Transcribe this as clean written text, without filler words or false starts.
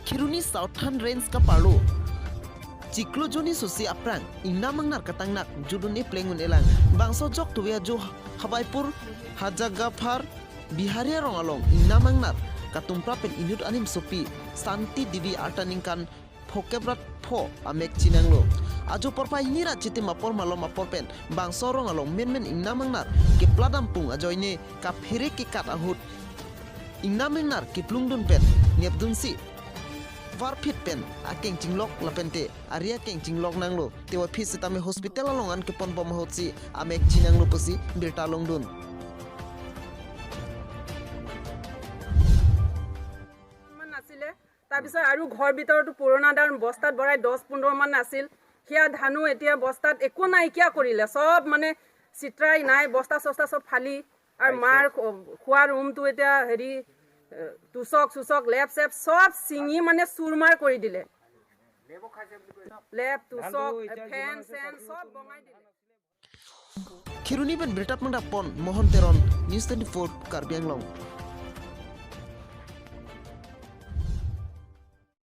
Khiruni Southern Range ka parlo Ciklo joni susi aprang ingna mangnar katangnak juduni plengun elang bangso jok tuya jo Habaipur Hajagafar Biharia rongalong ingna mangnar katumpra pen inut anim sopi Santi Devi artaningkan phokebrat pho amek chinanglo ajo porpa inira chiti mapor malo mapor pen bangso rongalong men ingna mangnar ke pladampung ajoine ka phire ke kat ahut ingna mangnar ke plungdun pen nepdunsi Varpit pen akeng cinglok lapente Arya keng cinglok nanglo tewa phis tame hospital alongan ke pon bom hotsi amek cinanglo posi birta longdun মান আছিলে তাৰপিছত আৰু ঘৰ ভিতৰটো পুৰণা ধান বস্তাত ভৰাই 10-15 মান আছিল হিয়া ধানো এতিয়া বস্তাত একো নাইকিয়া কৰিলে সব মানে চিত্ৰাই নাই বস্তা সস্তা সব ফালি আৰু মাৰ খোৱা ৰুমটো এতিয়া হেৰি তুচক লেপ সেপ সব সিঙি মানে চুৰমাৰ কৰি দিলে লেপ তুচক ফেন সেন সব বঙাই দিলে Khiruni ben bertat mangda pon mohon teron News 24 Karbi Anglong